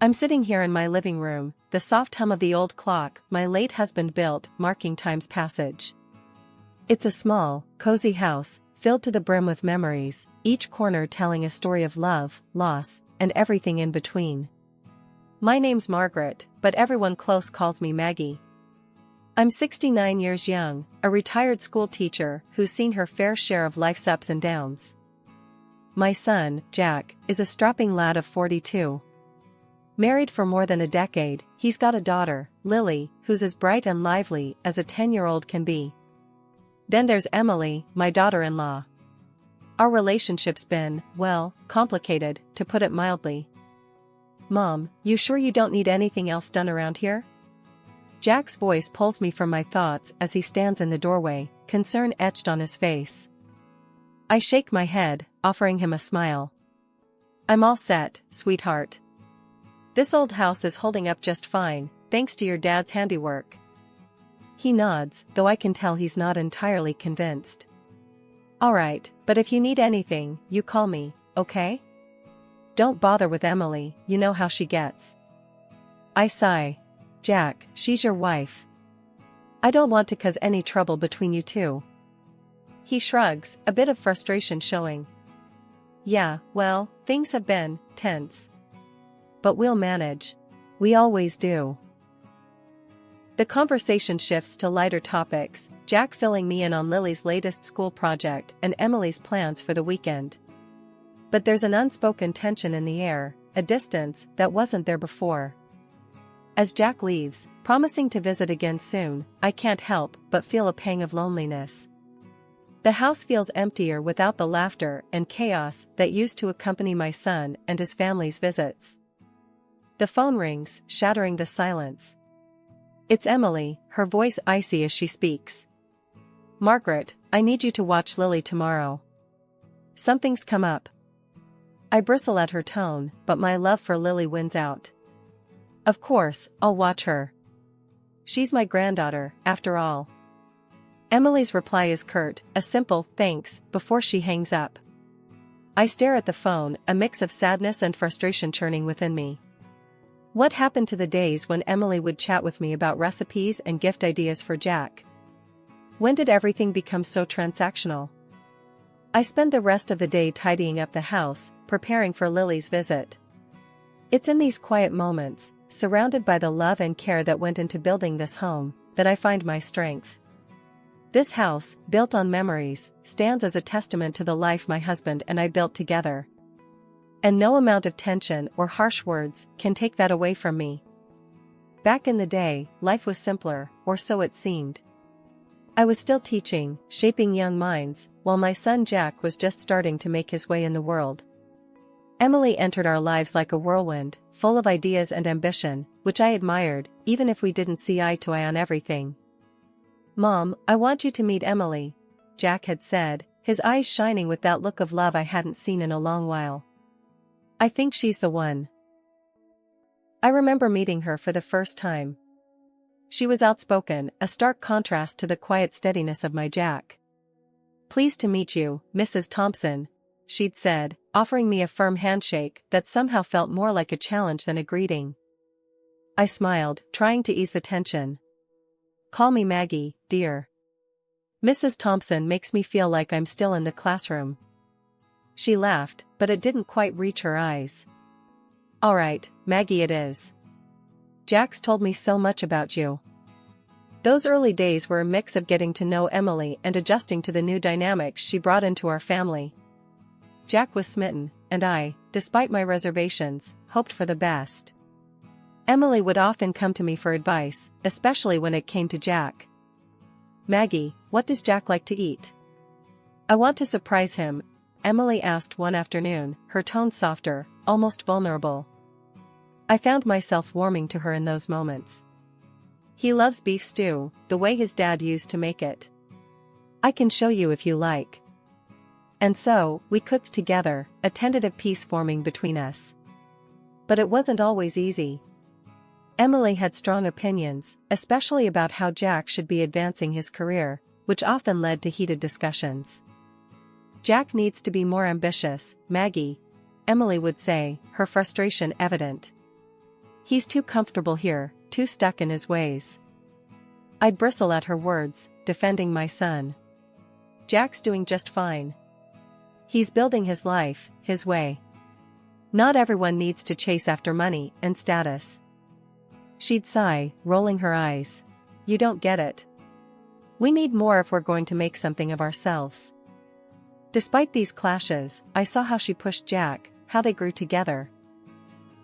I'm sitting here in my living room, the soft hum of the old clock my late husband built marking time's passage. It's a small, cozy house, filled to the brim with memories, each corner telling a story of love, loss, and everything in between. My name's Margaret, but everyone close calls me Maggie. I'm 69 years young, a retired school teacher who's seen her fair share of life's ups and downs. My son, Jack, is a strapping lad of 42. Married for more than a decade, he's got a daughter, Lily, who's as bright and lively as a 10-year-old can be. Then there's Emily, my daughter-in-law. Our relationship's been, well, complicated, to put it mildly. Mom, you sure you don't need anything else done around here? Jack's voice pulls me from my thoughts as he stands in the doorway, concern etched on his face. I shake my head, offering him a smile. I'm all set, sweetheart. This old house is holding up just fine, thanks to your dad's handiwork. He nods, though I can tell he's not entirely convinced. All right, but if you need anything, you call me, okay? Don't bother with Emily, you know how she gets. I sigh. Jack, she's your wife. I don't want to cause any trouble between you two. He shrugs, a bit of frustration showing. Yeah, well, things have been tense. But we'll manage. We always do. The conversation shifts to lighter topics, Jack filling me in on Lily's latest school project and Emily's plans for the weekend. But there's an unspoken tension in the air, a distance that wasn't there before. As Jack leaves, promising to visit again soon, I can't help but feel a pang of loneliness. The house feels emptier without the laughter and chaos that used to accompany my son and his family's visits. The phone rings, shattering the silence. It's Emily, her voice icy as she speaks. Margaret, I need you to watch Lily tomorrow. Something's come up. I bristle at her tone, but my love for Lily wins out. Of course, I'll watch her. She's my granddaughter, after all. Emily's reply is curt, a simple thanks, before she hangs up. I stare at the phone, a mix of sadness and frustration churning within me. What happened to the days when Emily would chat with me about recipes and gift ideas for Jack? When did everything become so transactional? I spend the rest of the day tidying up the house, preparing for Lily's visit. It's in these quiet moments, surrounded by the love and care that went into building this home, that I find my strength. This house, built on memories, stands as a testament to the life my husband and I built together. And no amount of tension or harsh words can take that away from me. Back in the day, life was simpler, or so it seemed. I was still teaching, shaping young minds, while my son Jack was just starting to make his way in the world. Emily entered our lives like a whirlwind, full of ideas and ambition, which I admired, even if we didn't see eye to eye on everything. Mom, I want you to meet Emily, Jack had said, his eyes shining with that look of love I hadn't seen in a long while. I think she's the one. I remember meeting her for the first time. She was outspoken, a stark contrast to the quiet steadiness of my Jack. Pleased to meet you, Mrs. Thompson, she'd said, offering me a firm handshake that somehow felt more like a challenge than a greeting. I smiled, trying to ease the tension. Call me Maggie, dear. Mrs. Thompson makes me feel like I'm still in the classroom. She laughed, but it didn't quite reach her eyes. All right, Maggie it is. Jack's told me so much about you. Those early days were a mix of getting to know Emily and adjusting to the new dynamics she brought into our family. Jack was smitten, and I, despite my reservations, hoped for the best. Emily would often come to me for advice, especially when it came to Jack. Maggie, what does Jack like to eat? I want to surprise him, Emily asked one afternoon, her tone softer, almost vulnerable. I found myself warming to her in those moments. He loves beef stew, the way his dad used to make it. I can show you if you like. And so, we cooked together, a tentative peace forming between us. But it wasn't always easy. Emily had strong opinions, especially about how Jack should be advancing his career, which often led to heated discussions. Jack needs to be more ambitious, Maggie, Emily would say, her frustration evident. He's too comfortable here, too stuck in his ways. I'd bristle at her words, defending my son. Jack's doing just fine. He's building his life, his way. Not everyone needs to chase after money and status. She'd sigh, rolling her eyes. You don't get it. We need more if we're going to make something of ourselves. Despite these clashes, I saw how she pushed Jack, how they grew together.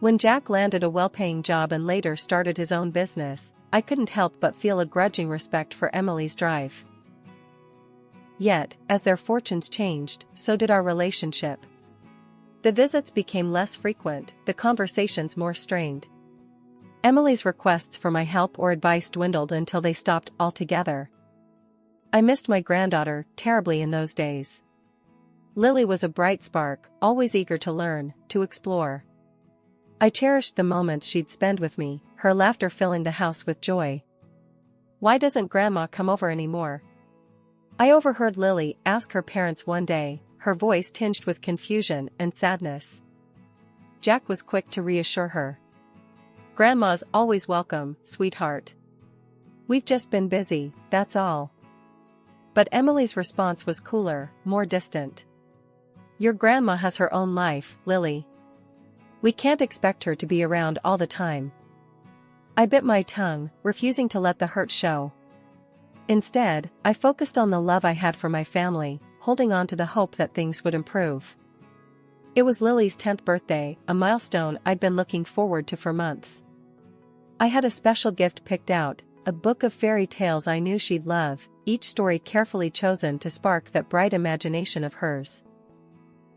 When Jack landed a well-paying job and later started his own business, I couldn't help but feel a grudging respect for Emily's drive. Yet, as their fortunes changed, so did our relationship. The visits became less frequent, the conversations more strained. Emily's requests for my help or advice dwindled until they stopped altogether. I missed my granddaughter terribly in those days. Lily was a bright spark, always eager to learn, to explore. I cherished the moments she'd spend with me, her laughter filling the house with joy. Why doesn't Grandma come over anymore? I overheard Lily ask her parents one day, her voice tinged with confusion and sadness. Jack was quick to reassure her. Grandma's always welcome, sweetheart. We've just been busy, that's all. But Emily's response was cooler, more distant. Your grandma has her own life, Lily. We can't expect her to be around all the time. I bit my tongue, refusing to let the hurt show. Instead, I focused on the love I had for my family, holding on to the hope that things would improve. It was Lily's 10th birthday, a milestone I'd been looking forward to for months. I had a special gift picked out, a book of fairy tales I knew she'd love, each story carefully chosen to spark that bright imagination of hers.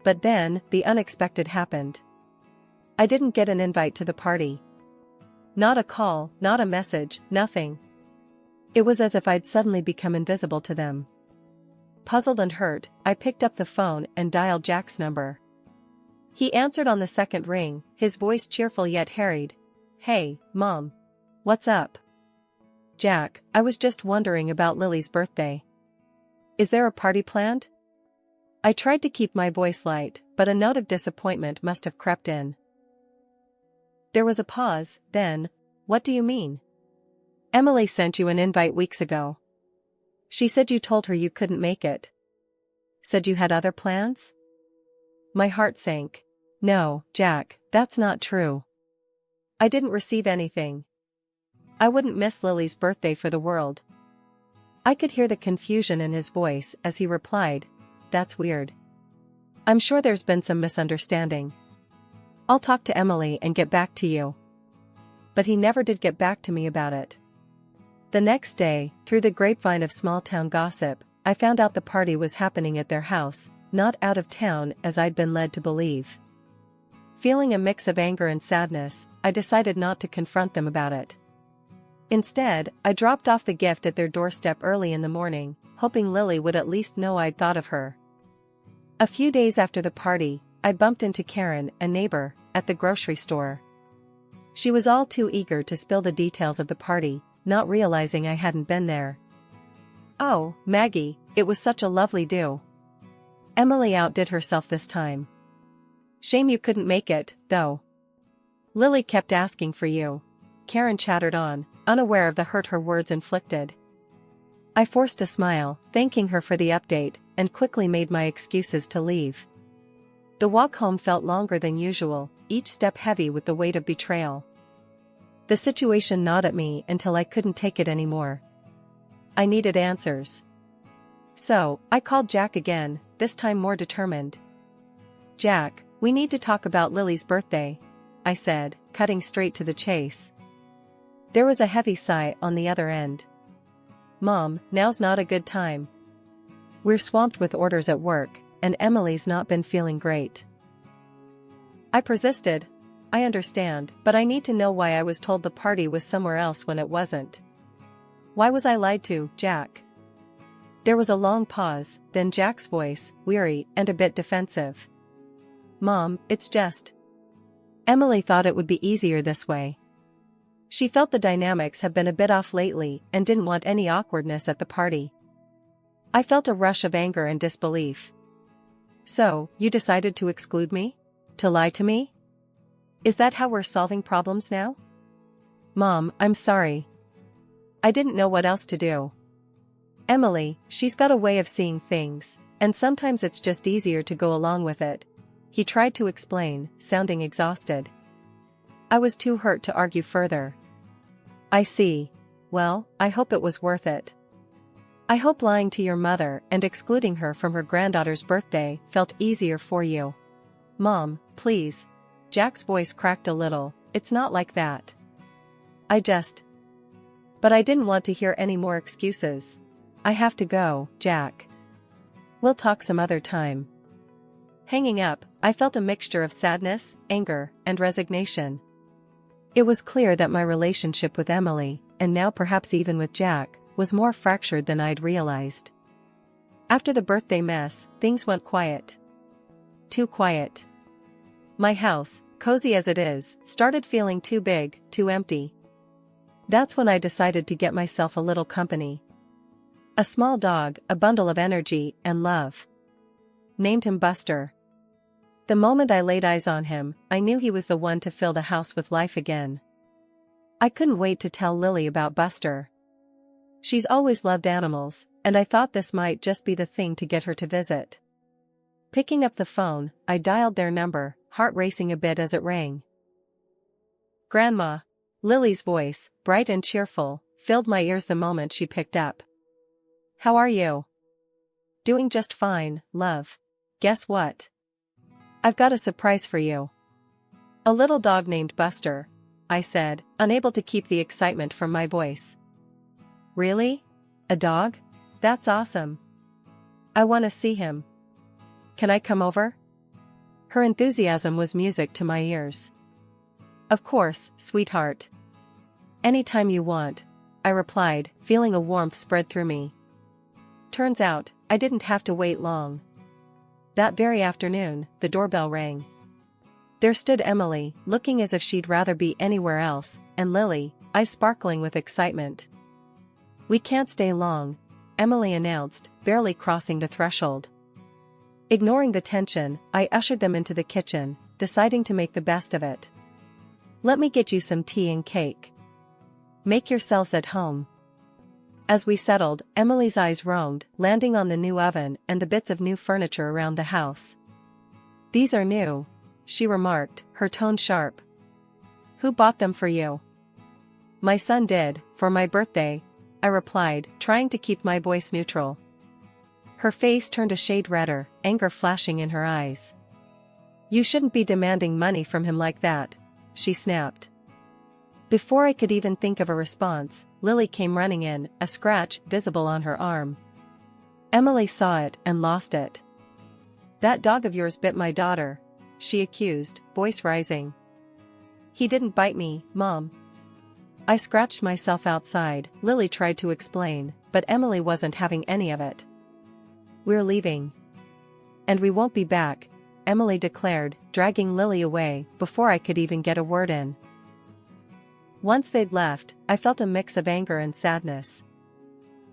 But then, the unexpected happened. I didn't get an invite to the party. Not a call, not a message, nothing. It was as if I'd suddenly become invisible to them. Puzzled and hurt, I picked up the phone and dialed Jack's number. He answered on the second ring, his voice cheerful yet harried. Hey, Mom. What's up? Jack, I was just wondering about Lily's birthday. Is there a party planned? I tried to keep my voice light, but a note of disappointment must have crept in. There was a pause, then, what do you mean? Emily sent you an invite weeks ago. She said you told her you couldn't make it. Said you had other plans? My heart sank. No, Jack, that's not true. I didn't receive anything. I wouldn't miss Lily's birthday for the world. I could hear the confusion in his voice as he replied, That's weird. I'm sure there's been some misunderstanding. I'll talk to Emily and get back to you. But he never did get back to me about it. The next day, through the grapevine of small-town gossip, I found out the party was happening at their house, not out of town as I'd been led to believe. Feeling a mix of anger and sadness, I decided not to confront them about it. Instead, I dropped off the gift at their doorstep early in the morning, hoping Lily would at least know I'd thought of her. A few days after the party, I bumped into Karen, a neighbor, at the grocery store. She was all too eager to spill the details of the party, not realizing I hadn't been there. Oh, Maggie, it was such a lovely do. Emily outdid herself this time. Shame you couldn't make it, though. Lily kept asking for you. Karen chattered on, unaware of the hurt her words inflicted. I forced a smile, thanking her for the update, and quickly made my excuses to leave. The walk home felt longer than usual, each step heavy with the weight of betrayal. The situation gnawed at me until I couldn't take it anymore. I needed answers. So, I called Jack again, this time more determined. Jack, we need to talk about Lily's birthday, I said, cutting straight to the chase. There was a heavy sigh on the other end. Mom, now's not a good time. We're swamped with orders at work, and Emily's not been feeling great. I persisted. I understand, but I need to know why I was told the party was somewhere else when it wasn't. Why was I lied to, Jack? There was a long pause, then Jack's voice, weary and a bit defensive. Mom, it's just. Emily thought it would be easier this way. She felt the dynamics have been a bit off lately and didn't want any awkwardness at the party. I felt a rush of anger and disbelief. So, you decided to exclude me? To lie to me? Is that how we're solving problems now? Mom, I'm sorry. I didn't know what else to do. Emily, she's got a way of seeing things, and sometimes it's just easier to go along with it. He tried to explain, sounding exhausted. I was too hurt to argue further. I see. Well, I hope it was worth it. I hope lying to your mother and excluding her from her granddaughter's birthday felt easier for you. Mom, please. Jack's voice cracked a little. It's not like that. But I didn't want to hear any more excuses. I have to go, Jack. We'll talk some other time. Hanging up, I felt a mixture of sadness, anger, and resignation. It was clear that my relationship with Emily, and now perhaps even with Jack, was more fractured than I'd realized. After the birthday mess, things went quiet. Too quiet. My house, cozy as it is, started feeling too big, too empty. That's when I decided to get myself a little company. A small dog, a bundle of energy and love. Named him Buster. The moment I laid eyes on him, I knew he was the one to fill the house with life again. I couldn't wait to tell Lily about Buster. She's always loved animals, and I thought this might just be the thing to get her to visit. Picking up the phone, I dialed their number, heart racing a bit as it rang. Grandma. Lily's voice, bright and cheerful, filled my ears the moment she picked up. How are you? Doing just fine, love. Guess what? I've got a surprise for you. A little dog named Buster, I said, unable to keep the excitement from my voice. Really? A dog? That's awesome. I want to see him. Can I come over? Her enthusiasm was music to my ears. Of course, sweetheart. Anytime you want, I replied, feeling a warmth spread through me. Turns out, I didn't have to wait long. That very afternoon, the doorbell rang. There stood Emily, looking as if she'd rather be anywhere else, and Lily, eyes sparkling with excitement. We can't stay long, Emily announced, barely crossing the threshold. Ignoring the tension, I ushered them into the kitchen, deciding to make the best of it. Let me get you some tea and cake. Make yourselves at home. As we settled, Emily's eyes roamed, landing on the new oven and the bits of new furniture around the house. These are new, she remarked, her tone sharp. Who bought them for you? My son did, for my birthday, I replied, trying to keep my voice neutral. Her face turned a shade redder, anger flashing in her eyes. You shouldn't be demanding money from him like that, she snapped. Before I could even think of a response, Lily came running in, a scratch visible on her arm. Emily saw it and lost it. That dog of yours bit my daughter, she accused, voice rising. He didn't bite me, Mom. I scratched myself outside, Lily tried to explain, but Emily wasn't having any of it. We're leaving. And we won't be back, Emily declared, dragging Lily away before I could even get a word in. Once they'd left, I felt a mix of anger and sadness.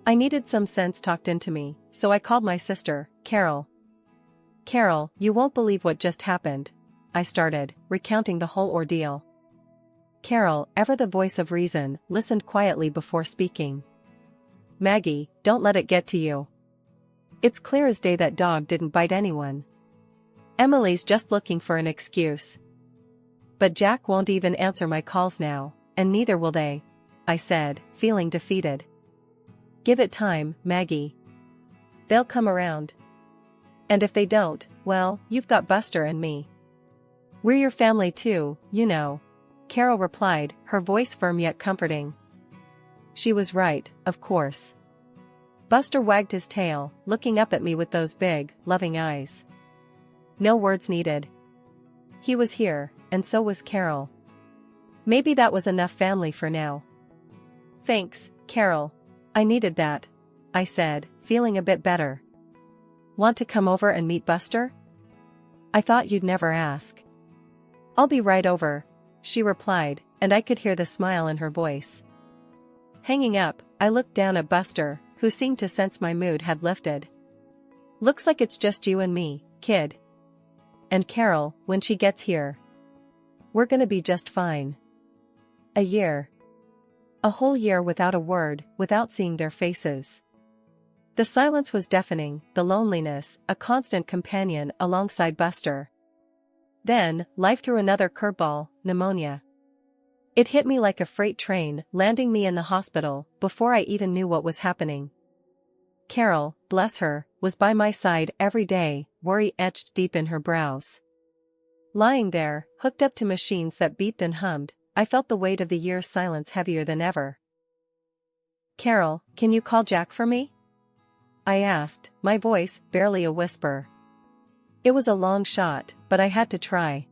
I needed some sense talked into me, so I called my sister, Carol. Carol, you won't believe what just happened, I started, recounting the whole ordeal. Carol, ever the voice of reason, listened quietly before speaking. Maggie, don't let it get to you. It's clear as day that dog didn't bite anyone. Emily's just looking for an excuse. But Jack won't even answer my calls now, and neither will they, I said, feeling defeated. Give it time, Maggie. They'll come around. And if they don't, well, you've got Buster and me. We're your family too, you know, Carol replied, her voice firm yet comforting. She was right, of course. Buster wagged his tail, looking up at me with those big, loving eyes. No words needed. He was here, and so was Carol. Maybe that was enough family for now. Thanks, Carol. I needed that, I said, feeling a bit better. Want to come over and meet Buster? I thought you'd never ask. I'll be right over, she replied, and I could hear the smile in her voice. Hanging up, I looked down at Buster, who seemed to sense my mood had lifted. Looks like it's just you and me, kid. And Carol, when she gets here. We're gonna be just fine. A year. A whole year without a word, without seeing their faces. The silence was deafening, the loneliness, a constant companion alongside Buster. Then, life threw another curveball, pneumonia. It hit me like a freight train, landing me in the hospital, before I even knew what was happening. Carol, bless her, was by my side every day, worry etched deep in her brows. Lying there, hooked up to machines that beeped and hummed, I felt the weight of the year's silence heavier than ever. "Carol, can you call Jack for me?" I asked, my voice barely a whisper. It was a long shot, but I had to try.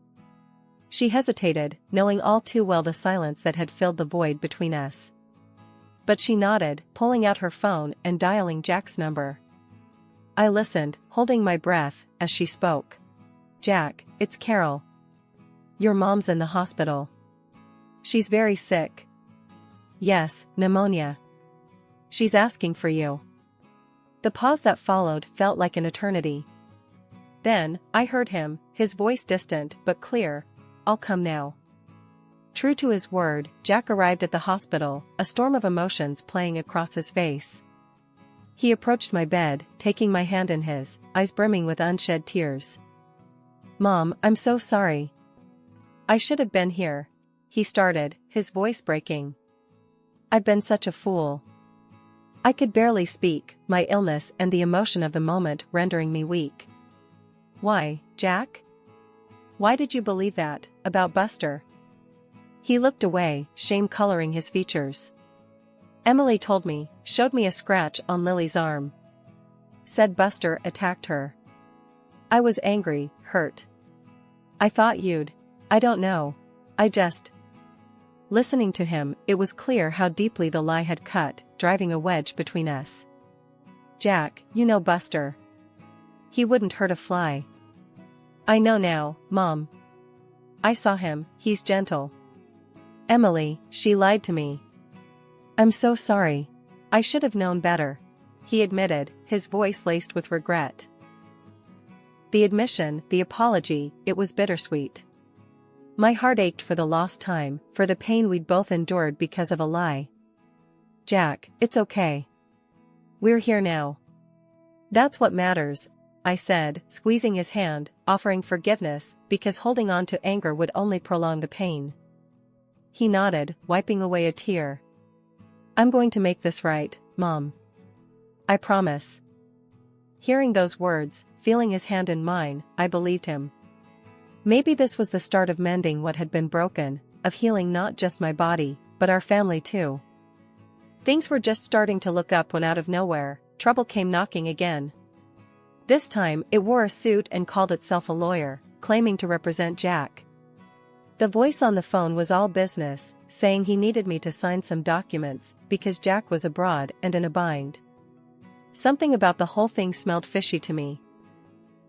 She hesitated, knowing all too well the silence that had filled the void between us. But she nodded, pulling out her phone and dialing Jack's number. I listened, holding my breath, as she spoke. "Jack, it's Carol. Your mom's in the hospital. She's very sick." "Yes, pneumonia. She's asking for you." The pause that followed felt like an eternity. Then, I heard him, his voice distant but clear. "I'll come now." True to his word, Jack arrived at the hospital, a storm of emotions playing across his face. He approached my bed, taking my hand in his, eyes brimming with unshed tears. "Mom, I'm so sorry. I should have been here," he started, his voice breaking. "I've been such a fool." I could barely speak, my illness and the emotion of the moment rendering me weak. "Why, Jack? Why did you believe that, about Buster?" He looked away, shame coloring his features. "Emily told me, showed me a scratch on Lily's arm. Said Buster attacked her. I was angry, hurt. I thought I don't know. I just..." Listening to him, it was clear how deeply the lie had cut, driving a wedge between us. "Jack, you know Buster. He wouldn't hurt a fly." "I know now, Mom. I saw him, he's gentle." "Emily, she lied to me." "I'm so sorry. I should have known better," he admitted, his voice laced with regret. The admission, the apology, it was bittersweet. My heart ached for the lost time, for the pain we'd both endured because of a lie. "Jack, it's okay. We're here now. That's what matters," I said, squeezing his hand, offering forgiveness, because holding on to anger would only prolong the pain. He nodded, wiping away a tear. "I'm going to make this right, Mom. I promise." Hearing those words, feeling his hand in mine, I believed him. Maybe this was the start of mending what had been broken, of healing not just my body, but our family too. Things were just starting to look up when out of nowhere, trouble came knocking again. This time, it wore a suit and called itself a lawyer, claiming to represent Jack. The voice on the phone was all business, saying he needed me to sign some documents, because Jack was abroad and in a bind. Something about the whole thing smelled fishy to me.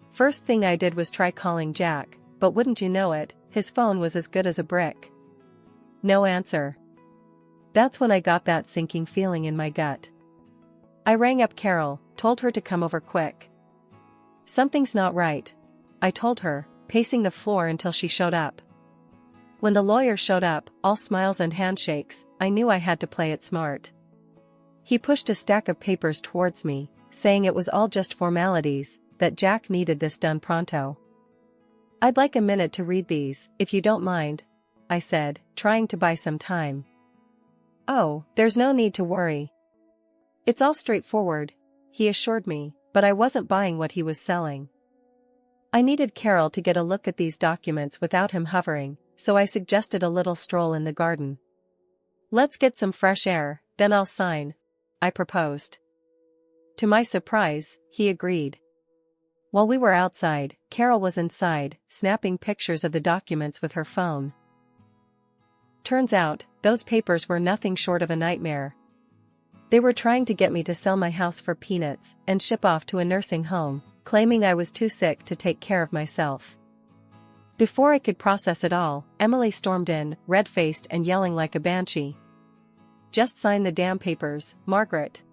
First thing I did was try calling Jack, but wouldn't you know it, his phone was as good as a brick. No answer. That's when I got that sinking feeling in my gut. I rang up Carol, told her to come over quick. "Something's not right," I told her, pacing the floor until she showed up. When the lawyer showed up, all smiles and handshakes, I knew I had to play it smart. He pushed a stack of papers towards me, saying it was all just formalities, that Jack needed this done pronto. "I'd like a minute to read these, if you don't mind," I said, trying to buy some time. "Oh, there's no need to worry. It's all straightforward," he assured me, but I wasn't buying what he was selling. I needed Carol to get a look at these documents without him hovering, so I suggested a little stroll in the garden. "Let's get some fresh air, then I'll sign," I proposed. To my surprise, he agreed. While we were outside, Carol was inside, snapping pictures of the documents with her phone. Turns out, those papers were nothing short of a nightmare. They were trying to get me to sell my house for peanuts and ship off to a nursing home, claiming I was too sick to take care of myself. Before I could process it all, Emily stormed in, red-faced and yelling like a banshee. "Just sign the damn papers, Margaret.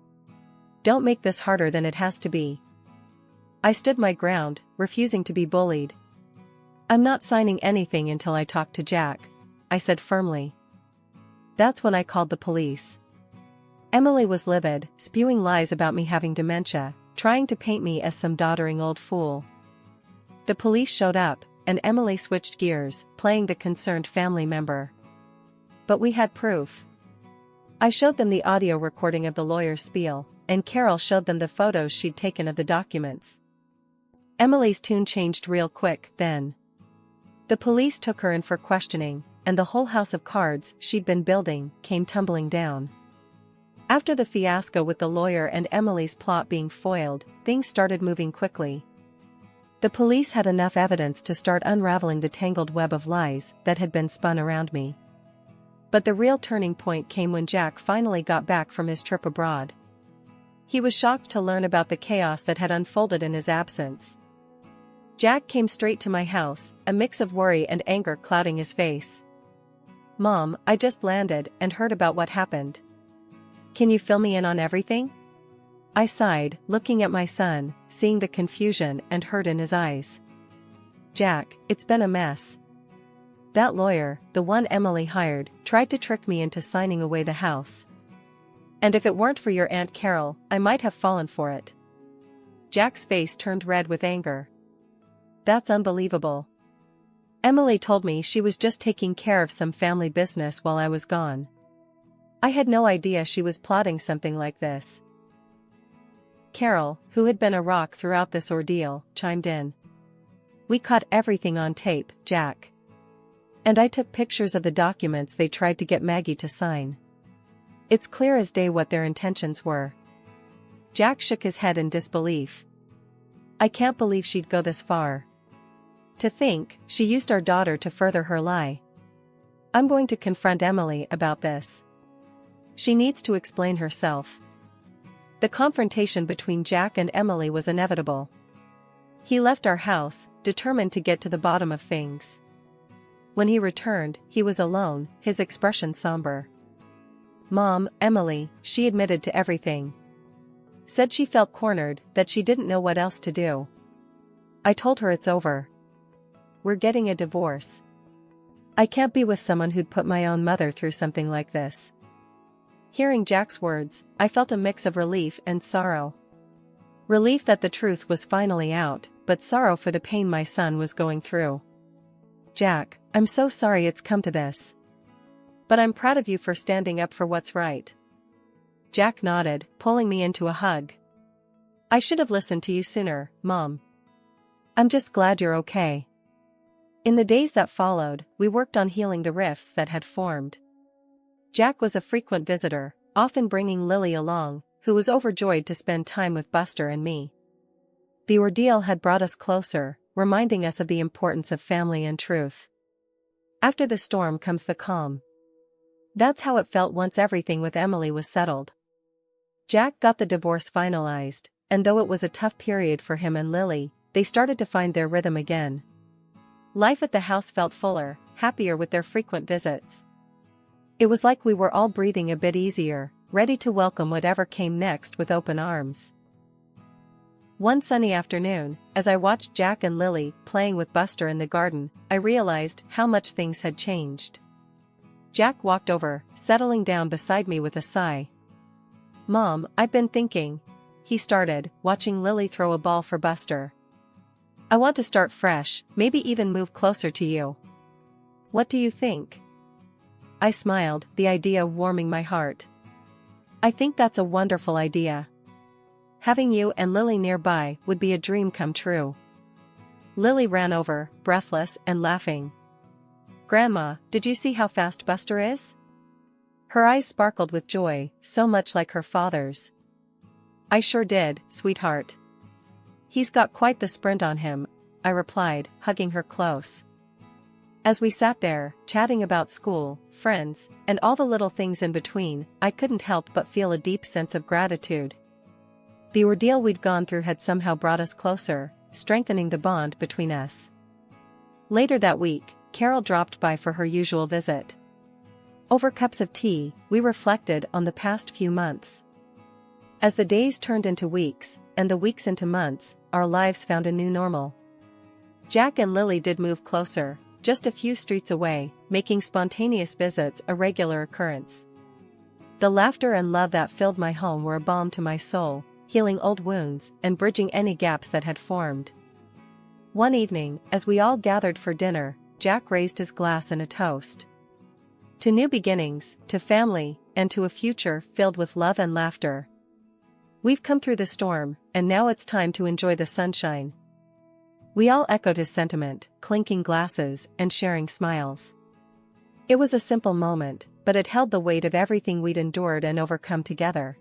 Don't make this harder than it has to be." I stood my ground, refusing to be bullied. "I'm not signing anything until I talk to Jack," I said firmly. That's when I called the police. Emily was livid, spewing lies about me having dementia, trying to paint me as some doddering old fool. The police showed up, and Emily switched gears, playing the concerned family member. But we had proof. I showed them the audio recording of the lawyer's spiel, and Carol showed them the photos she'd taken of the documents. Emily's tune changed real quick, then. The police took her in for questioning, and the whole house of cards she'd been building came tumbling down. After the fiasco with the lawyer and Emily's plot being foiled, things started moving quickly. The police had enough evidence to start unraveling the tangled web of lies that had been spun around me. But the real turning point came when Jack finally got back from his trip abroad. He was shocked to learn about the chaos that had unfolded in his absence. Jack came straight to my house, a mix of worry and anger clouding his face. "Mom, I just landed and heard about what happened. Can you fill me in on everything?" I sighed, looking at my son, seeing the confusion and hurt in his eyes. "Jack, it's been a mess. That lawyer, the one Emily hired, tried to trick me into signing away the house. And if it weren't for your Aunt Carol, I might have fallen for it." Jack's face turned red with anger. "That's unbelievable. Emily told me she was just taking care of some family business while I was gone. I had no idea she was plotting something like this." Carol, who had been a rock throughout this ordeal, chimed in. "We caught everything on tape, Jack. And I took pictures of the documents they tried to get Maggie to sign. It's clear as day what their intentions were." Jack shook his head in disbelief. "I can't believe she'd go this far. To think, she used our daughter to further her lie. I'm going to confront Emily about this. She needs to explain herself." The confrontation between Jack and Emily was inevitable. He left our house, determined to get to the bottom of things. When he returned, he was alone, his expression somber. "Mom, Emily," she admitted to everything. "Said she felt cornered, that she didn't know what else to do. I told her it's over. We're getting a divorce. I can't be with someone who'd put my own mother through something like this." Hearing Jack's words, I felt a mix of relief and sorrow. Relief that the truth was finally out, but sorrow for the pain my son was going through. "Jack, I'm so sorry it's come to this. But I'm proud of you for standing up for what's right." Jack nodded, pulling me into a hug. "I should have listened to you sooner, Mom. I'm just glad you're okay." In the days that followed, we worked on healing the rifts that had formed. Jack was a frequent visitor, often bringing Lily along, who was overjoyed to spend time with Buster and me. The ordeal had brought us closer, reminding us of the importance of family and truth. After the storm comes the calm. That's how it felt once everything with Emily was settled. Jack got the divorce finalized, and though it was a tough period for him and Lily, they started to find their rhythm again. Life at the house felt fuller, happier with their frequent visits. It was like we were all breathing a bit easier, ready to welcome whatever came next with open arms. One sunny afternoon, as I watched Jack and Lily playing with Buster in the garden, I realized how much things had changed. Jack walked over, settling down beside me with a sigh. "Mom, I've been thinking," he started, watching Lily throw a ball for Buster. "I want to start fresh, maybe even move closer to you. What do you think?" I smiled, the idea warming my heart. "I think that's a wonderful idea. Having you and Lily nearby would be a dream come true." Lily ran over, breathless and laughing. "Grandma, did you see how fast Buster is?" Her eyes sparkled with joy, so much like her father's. "I sure did, sweetheart. He's got quite the sprint on him," I replied, hugging her close. As we sat there, chatting about school, friends, and all the little things in between, I couldn't help but feel a deep sense of gratitude. The ordeal we'd gone through had somehow brought us closer, strengthening the bond between us. Later that week, Carol dropped by for her usual visit. Over cups of tea, we reflected on the past few months. As the days turned into weeks, and the weeks into months, our lives found a new normal. Jack and Lily did move closer, just a few streets away, making spontaneous visits a regular occurrence. The laughter and love that filled my home were a balm to my soul, healing old wounds and bridging any gaps that had formed. One evening, as we all gathered for dinner, Jack raised his glass in a toast. To new beginnings, to family, and to a future filled with love and laughter. We've come through the storm, and now it's time to enjoy the sunshine. We all echoed his sentiment, clinking glasses and sharing smiles. It was a simple moment, but it held the weight of everything we'd endured and overcome together.